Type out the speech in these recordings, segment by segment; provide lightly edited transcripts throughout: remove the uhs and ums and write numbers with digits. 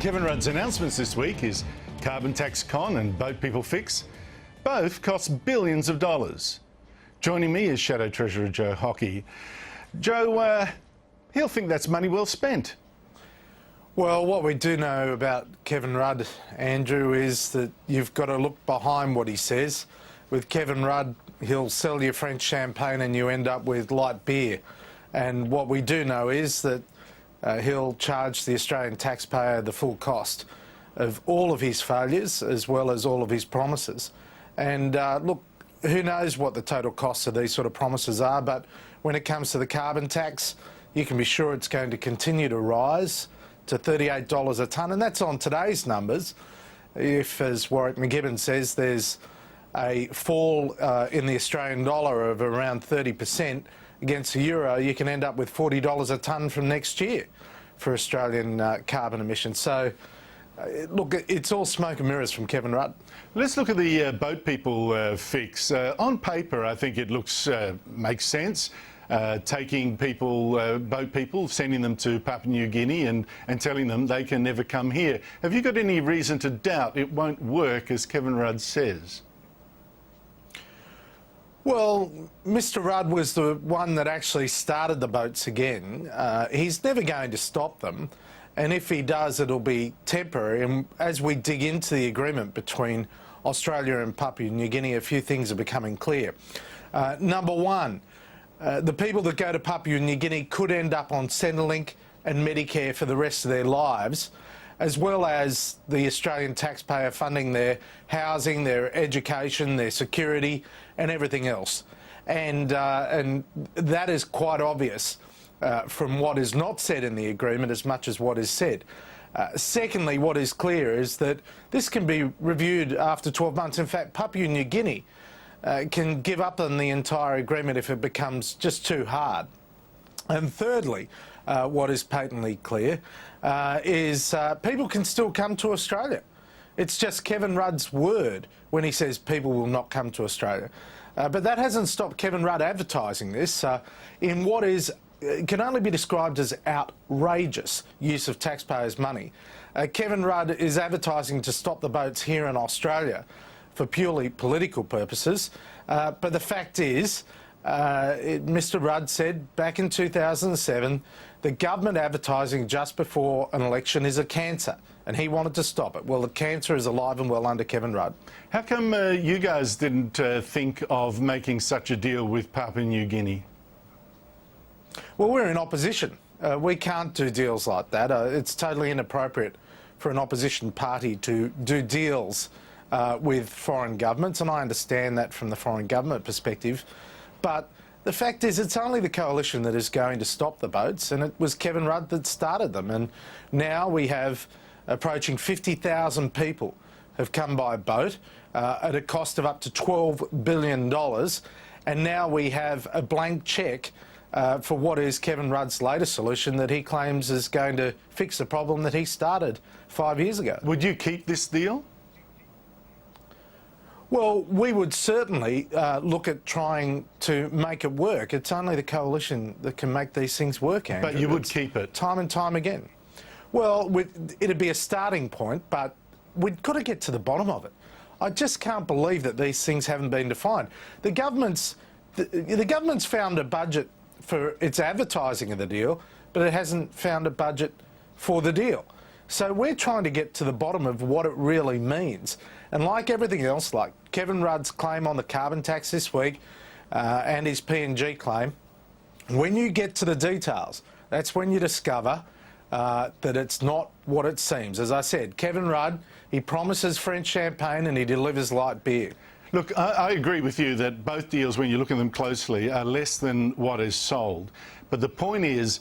Kevin Rudd's announcements this week, his carbon tax con and boat people fix, both cost billions of dollars. Joining me is Shadow Treasurer Joe Hockey. Joe, he'll think that's money well spent. Well, what we do know about Kevin Rudd, Andrew, is that you've got to look behind what he says. With Kevin Rudd, he'll sell you French champagne and you end up with light beer. And what we do know is that he'll charge the Australian taxpayer the full cost of all of his failures as well as all of his promises. And look, who knows what the total costs of these sort of promises are, but when it comes to the carbon tax, you can be sure it's going to continue to rise to $38 a tonne, and that's on today's numbers. If, as Warwick McGibbon says, there's a fall in the Australian dollar of around 30% against the euro, you can end up with $40 a tonne from next year for Australian carbon emissions. So, look, it's all smoke and mirrors from Kevin Rudd. Let's look at the boat people fix. On paper, I think it makes sense. Taking people, boat people, sending them to Papua New Guinea and telling them they can never come here. Have you got any reason to doubt it won't work as Kevin Rudd says? Well, Mr Rudd was the one that actually started the boats again. He's never going to stop them, and if he does, it'll be temporary. And as we dig into the agreement between Australia and Papua New Guinea, a few things are becoming clear. Number one, the people that go to Papua New Guinea could end up on Centrelink and Medicare for the rest of their lives, as well as the Australian taxpayer funding their housing, their education, their security and everything else. And that is quite obvious from what is not said in the agreement as much as what is said. Secondly, what is clear is that this can be reviewed after 12 months. In fact, Papua New Guinea can give up on the entire agreement if it becomes just too hard. And thirdly, what is patently clear is people can still come to Australia. It's just Kevin Rudd's word when he says people will not come to Australia. But that hasn't stopped Kevin Rudd advertising this in what can only be described as outrageous use of taxpayers' money. Kevin Rudd is advertising to stop the boats here in Australia for purely political purposes. But the fact is, Mr Rudd said back in 2007 that government advertising just before an election is a cancer, and he wanted to stop it. Well, the cancer is alive and well under Kevin Rudd. How come you guys didn't think of making such a deal with Papua New Guinea? Well, we're in opposition. We can't do deals like that. It's totally inappropriate for an opposition party to do deals with foreign governments, and I understand that from the foreign government perspective. But the fact is, it's only the coalition that is going to stop the boats, and it was Kevin Rudd that started them. And now we have approaching 50,000 people have come by boat at a cost of up to $12 billion. And now we have a blank cheque for what is Kevin Rudd's latest solution that he claims is going to fix the problem that he started 5 years ago. Would you keep this deal? Well, we would certainly look at trying to make it work. It's only the coalition that can make these things work, Andrew. But you would keep it? Time and time again. Well, it'd be a starting point, but we've got to get to the bottom of it. I just can't believe that these things haven't been defined. The government's found a budget for its advertising of the deal, but it hasn't found a budget for the deal. So we're trying to get to the bottom of what it really means. And like everything else, like Kevin Rudd's claim on the carbon tax this week and his PNG claim, when you get to the details, that's when you discover that it's not what it seems. As I said, Kevin Rudd, he promises French champagne and he delivers light beer. Look, I agree with you that both deals, when you look at them closely, are less than what is sold. But the point is,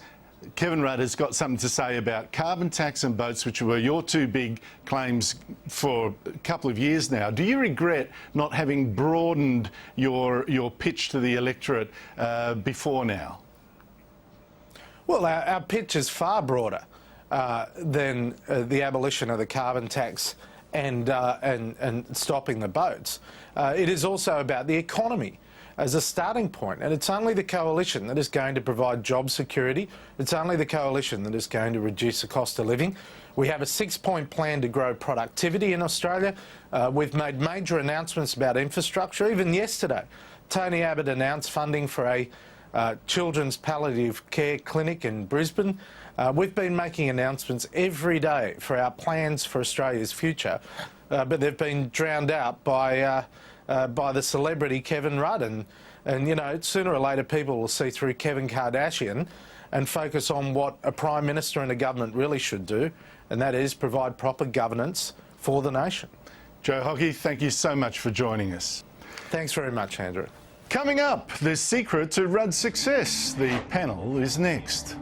Kevin Rudd has got something to say about carbon tax and boats, which were your two big claims for a couple of years now. Do you regret not having broadened your pitch to the electorate before now? Well, our pitch is far broader than the abolition of the carbon tax and stopping the boats. It is also about the economy. as a starting point. And it's only the coalition that is going to provide job security. It's only the coalition that is going to reduce the cost of living. We have a 6-point plan to grow productivity in Australia. We've made major announcements about infrastructure. Even yesterday, Tony Abbott announced funding for a children's palliative care clinic in Brisbane. We've been making announcements every day for our plans for Australia's future, but they've been drowned out by the celebrity Kevin Rudd. And you know, sooner or later people will see through Kevin Kardashian and focus on what a Prime Minister and a government really should do, and that is provide proper governance for the nation. Joe Hockey, thank you so much for joining us. Thanks very much, Andrew. Coming up, the secret to Rudd's success. The panel is next.